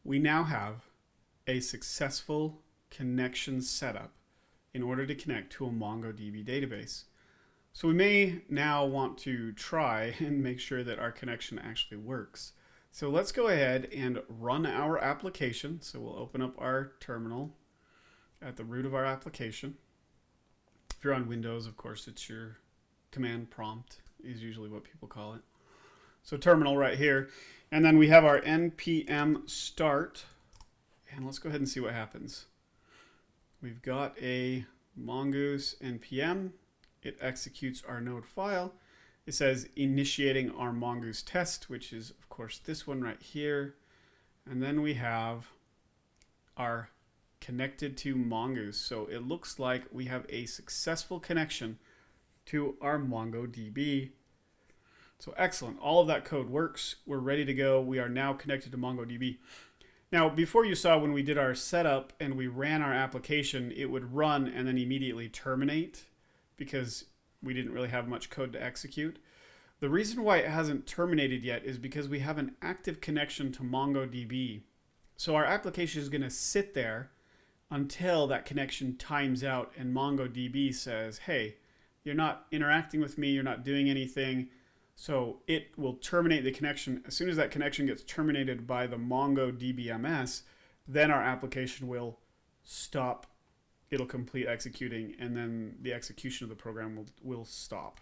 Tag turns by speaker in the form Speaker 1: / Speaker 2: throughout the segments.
Speaker 1: we now have a successful connection setup in order to connect to a MongoDB database. So we may now want to try and make sure that our connection actually works. So let's go ahead and run our application. So we'll open up our terminal at the root of our application. If you're on Windows, of course, it's your command prompt is usually what people call it. So terminal right here. And then we have our npm start. And let's go ahead and see what happens. We've got a mongoose npm. It executes our node file. It says initiating our mongoose test, which is, of course, this one right here. And then we have our connected to mongoose. So it looks like we have a successful connection to our MongoDB. So excellent. All of that code works. We're ready to go. We are now connected to MongoDB. Now, before you saw when we did our setup and we ran our application, it would run and then immediately terminate because we didn't really have much code to execute. The reason why it hasn't terminated yet is because we have an active connection to MongoDB. So our application is going to sit there until that connection times out and MongoDB says, hey, you're not interacting with me, you're not doing anything. So it will terminate the connection. As soon as that connection gets terminated by the MongoDBMS, then our application will stop. It'll complete executing, and then the execution of the program will stop.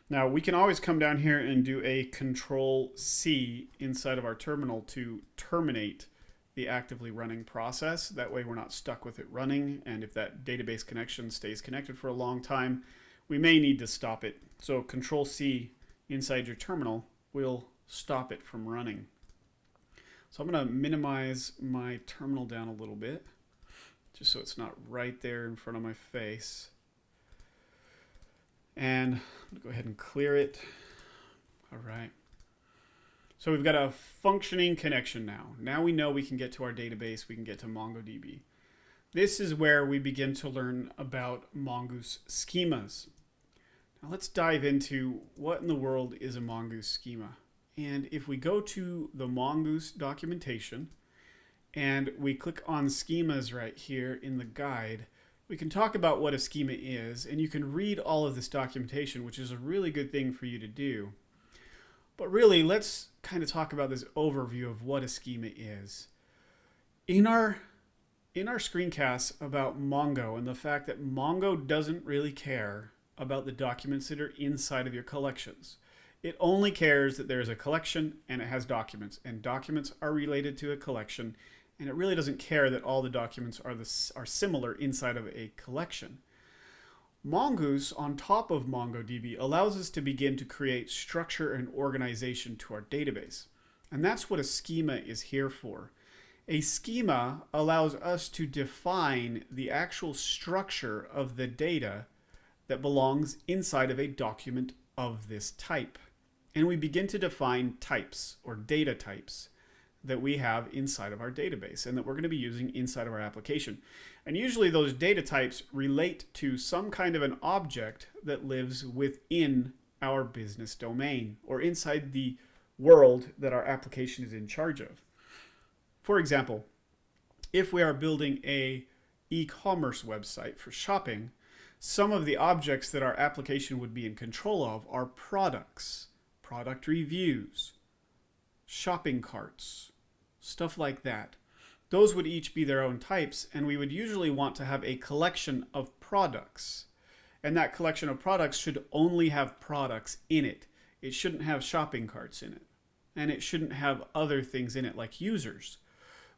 Speaker 1: Now, we can always come down here and do a Control-C inside of our terminal to terminate the actively running process. That way we're not stuck with it running, and if that database connection stays connected for a long time, we may need to stop it. So Control-C inside your terminal will stop it from running. So I'm going to minimize my terminal down a little bit, just so it's not right there in front of my face. And I'm going to go ahead and clear it. All right. So we've got a functioning connection now. Now we know we can get to our database, we can get to MongoDB. This is where we begin to learn about Mongoose Schemas. Now let's dive into what in the world is a Mongoose Schema. And if we go to the Mongoose documentation and we click on schemas right here in the guide, we can talk about what a schema is, and you can read all of this documentation, which is a really good thing for you to do. But really, let's kind of talk about this overview of what a schema is. In our screencasts about Mongo and the fact that Mongo doesn't really care about the documents that are inside of your collections. It only cares that there's a collection and it has documents, and documents are related to a collection, and it really doesn't care that all the documents are similar inside of a collection. Mongoose, on top of MongoDB, allows us to begin to create structure and organization to our database. And that's what a schema is here for. A schema allows us to define the actual structure of the data that belongs inside of a document of this type. And we begin to define types or data types that we have inside of our database and that we're going to be using inside of our application. And usually those data types relate to some kind of an object that lives within our business domain or inside the world that our application is in charge of. For example, if we are building a e-commerce website for shopping, some of the objects that our application would be in control of are products, product reviews, shopping carts, stuff like that. Those would each be their own types, and we would usually want to have a collection of products. And that collection of products should only have products in it. It shouldn't have shopping carts in it. And it shouldn't have other things in it like users.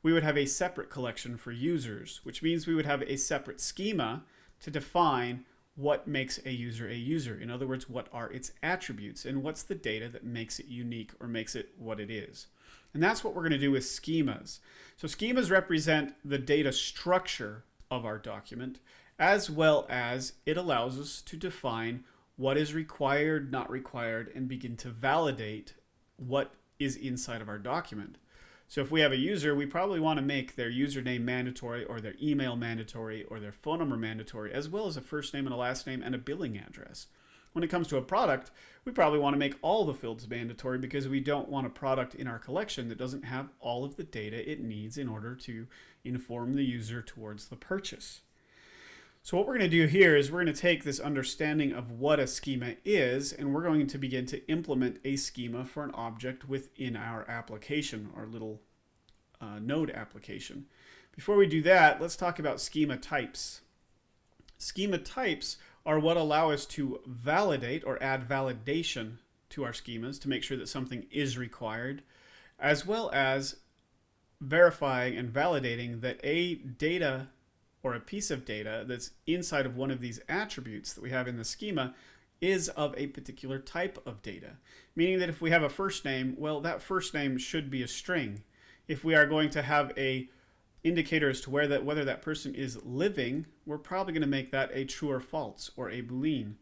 Speaker 1: We would have a separate collection for users, which means we would have a separate schema to define what makes a user a user. In other words, what are its attributes and what's the data that makes it unique or makes it what it is. And that's what we're going to do with schemas. So schemas represent the data structure of our document, as well as it allows us to define what is required, not required, and begin to validate what is inside of our document. So if we have a user, we probably want to make their username mandatory or their email mandatory or their phone number mandatory, as well as a first name and a last name and a billing address. When it comes to a product, we probably want to make all the fields mandatory because we don't want a product in our collection that doesn't have all of the data it needs in order to inform the user towards the purchase. So what we're going to do here is we're going to take this understanding of what a schema is, and we're going to begin to implement a schema for an object within our application, our little node application. Before we do that, let's talk about schema types. Schema types are what allow us to validate or add validation to our schemas to make sure that something is required, as well as verifying and validating that a data or a piece of data that's inside of one of these attributes that we have in the schema is of a particular type of data. Meaning that if we have a first name, well, that first name should be a string. If we are going to have a indicator as to whether that person is living, we're probably going to make that a true or false or a Boolean.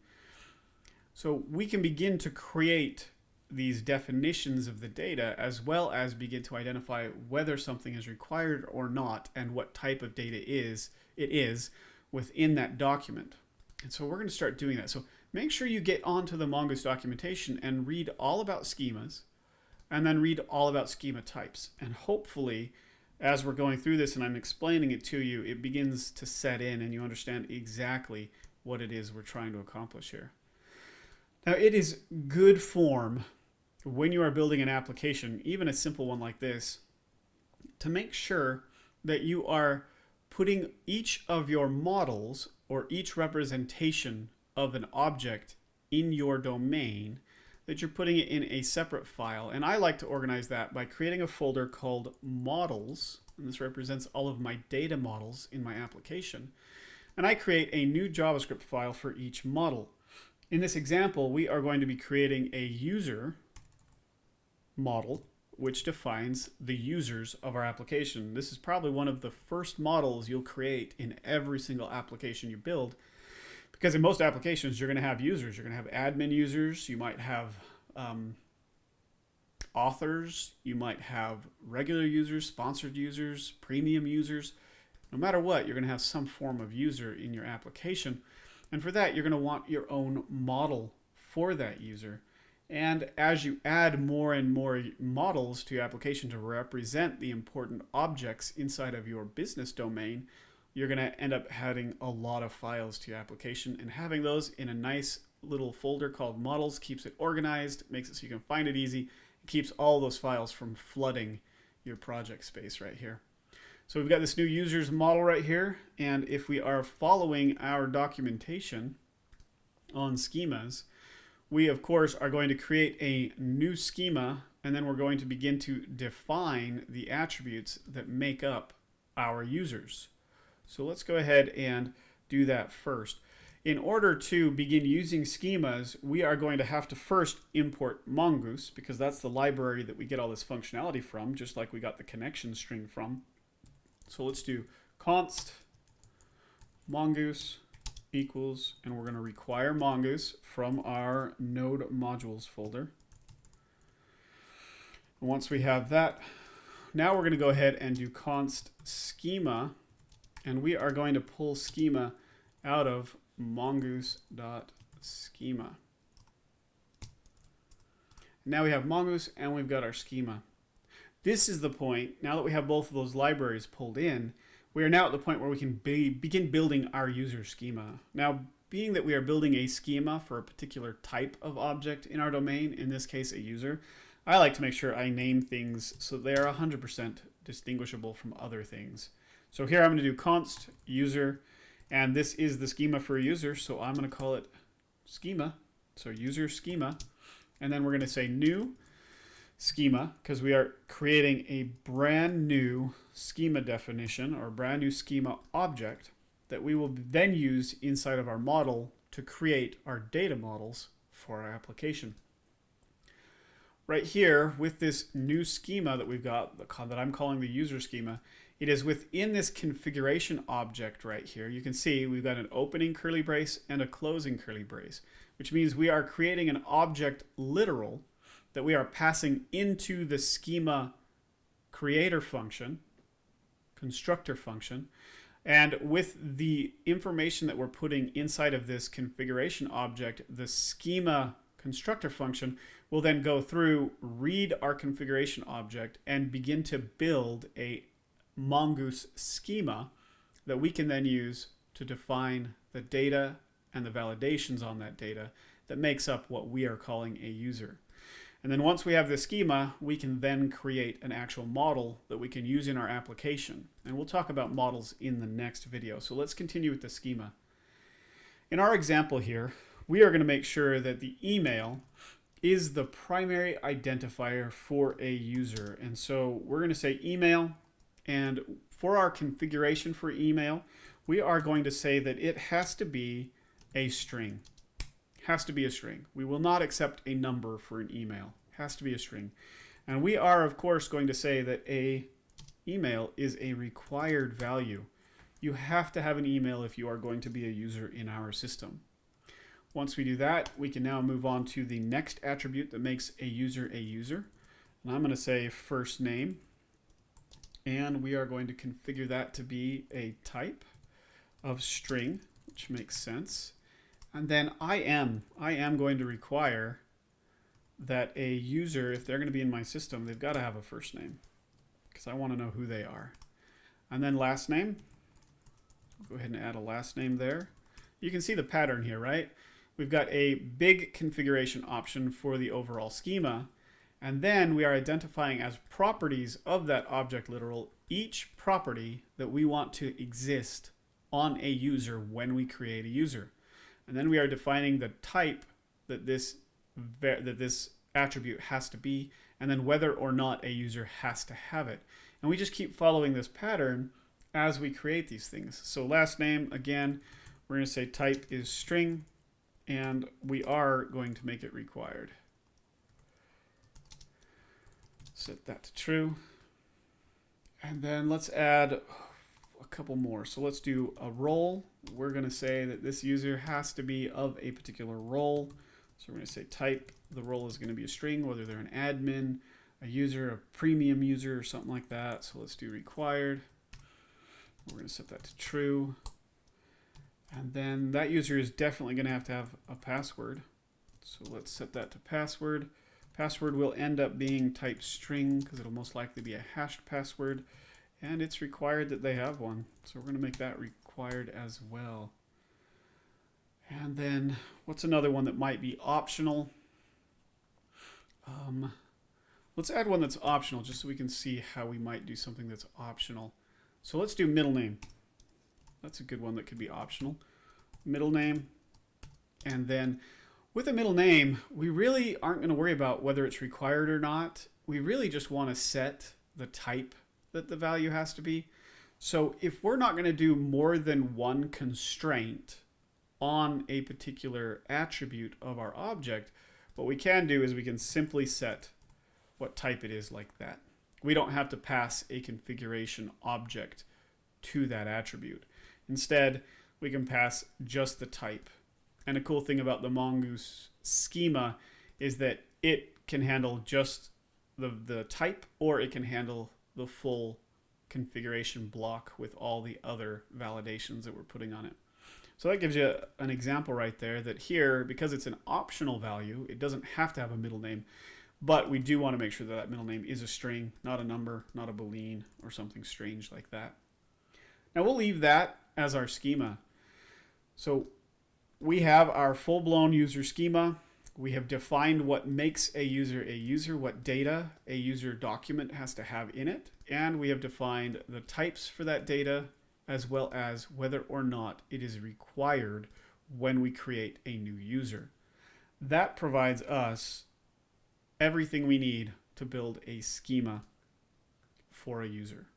Speaker 1: So we can begin to create these definitions of the data as well as begin to identify whether something is required or not and what type of data it is within that document. And so we're going to start doing that. So make sure you get onto the Mongoose documentation and read all about schemas and then read all about schema types. And hopefully, as we're going through this and I'm explaining it to you, it begins to set in and you understand exactly what it is we're trying to accomplish here. Now, it is good form when you are building an application, even a simple one like this, to make sure that you are putting each of your models or each representation of an object in your domain, that you're putting it in a separate file. And I like to organize that by creating a folder called models, and this represents all of my data models in my application. And I create a new JavaScript file for each model. In this example, we are going to be creating a user model which defines the users of our application. This is probably one of the first models you'll create in every single application you build, because in most applications you're going to have users. You're going to have admin users, you might have authors, you might have regular users, sponsored users, premium users. No matter what, you're going to have some form of user in your application. And for that, you're going to want your own model for that user. And as you add more and more models to your application to represent the important objects inside of your business domain, you're going to end up adding a lot of files to your application, and having those in a nice little folder called models keeps it organized, makes it so you can find it easy, keeps all those files from flooding your project space right here. So we've got this new users model right here, and if we are following our documentation on schemas, we of course are going to create a new schema, and then we're going to begin to define the attributes that make up our users. So let's go ahead and do that first. In order to begin using schemas, we are going to have to first import Mongoose, because that's the library that we get all this functionality from, just like we got the connection string from. So let's do const mongoose equals, and we're going to require Mongoose from our node modules folder. And once we have that, now we're going to go ahead and do const schema, and we are going to pull schema out of mongoose.schema. Now we have Mongoose and we've got our schema. This is the point, now that we have both of those libraries pulled in, we are now at the point where we can begin building our user schema. Now, being that we are building a schema for a particular type of object in our domain, in this case a user, I like to make sure I name things so they are 100% distinguishable from other things. So here I'm going to do const user, and this is the schema for a user, so I'm going to call it schema, so user schema, and then we're going to say new schema, because we are creating a brand new schema definition or brand new schema object that we will then use inside of our model to create our data models for our application. Right here with this new schema that we've got, that I'm calling the user schema, it is within this configuration object right here. You can see we've got an opening curly brace and a closing curly brace, which means we are creating an object literal that we are passing into the schema creator function, constructor function, And with the information that we're putting inside of this configuration object, the schema constructor function will then go through, read our configuration object, and begin to build a Mongoose schema that we can then use to define the data and the validations on that data that makes up what we are calling a user. And then once we have the schema, we can then create an actual model that we can use in our application. And we'll talk about models in the next video. So let's continue with the schema. In our example here, we are going to make sure that the email is the primary identifier for a user. And so we're going to say email, and for our configuration for email, we are going to say that it has to be a string. Has to be a string. We will not accept a number for an email. Has to be a string. And we are, of course, going to say that a email is a required value. You have to have an email if you are going to be a user in our system. Once we do that, we can now move on to the next attribute that makes a user. And I'm going to say first name. And we are going to configure that to be a type of string, which makes sense. And then I am going to require that a user, if they're going to be in my system, they've got to have a first name because I want to know who they are. And then last name. Go ahead and add a last name there. You can see the pattern here, right? We've got a big configuration option for the overall schema. And then we are identifying as properties of that object literal each property that we want to exist on a user when we create a user. And then we are defining the type that this attribute has to be, and then whether or not a user has to have it. And we just keep following this pattern as we create these things. So last name, again, we're going to say type is string, and we are going to make it required. Set that to true. And then let's add a couple more. So let's do a role. We're going to say that this user has to be of a particular role. So we're going to say type. The role is going to be a string, whether they're an admin, a user, a premium user, or something like that. So let's do required. We're going to set that to true. And then that user is definitely going to have a password. So let's set that to password. Password will end up being type string because it'll most likely be a hashed password. And it's required that they have one. So we're going to make that required as well. And then what's another one that might be optional? Let's add one that's optional just so we can see how we might do something that's optional. So let's do middle name. That's a good one that could be optional. Middle name. And then with a middle name, we really aren't going to worry about whether it's required or not. We really just want to set the type that the value has to be. So if we're not going to do more than one constraint on a particular attribute of our object, what we can do is we can simply set what type it is like that. We don't have to pass a configuration object to that attribute. Instead, we can pass just the type. And a cool thing about the Mongoose schema is that it can handle just the type, or it can handle the full configuration block with all the other validations that we're putting on it. So that gives you an example right there that here, because it's an optional value, it doesn't have to have a middle name, but we do want to make sure that that middle name is a string, not a number, not a boolean, or something strange like that. Now we'll leave that as our schema. So we have our full-blown user schema. We have defined what makes a user, what data a user document has to have in it, and we have defined the types for that data, as well as whether or not it is required when we create a new user. That provides us everything we need to build a schema for a user.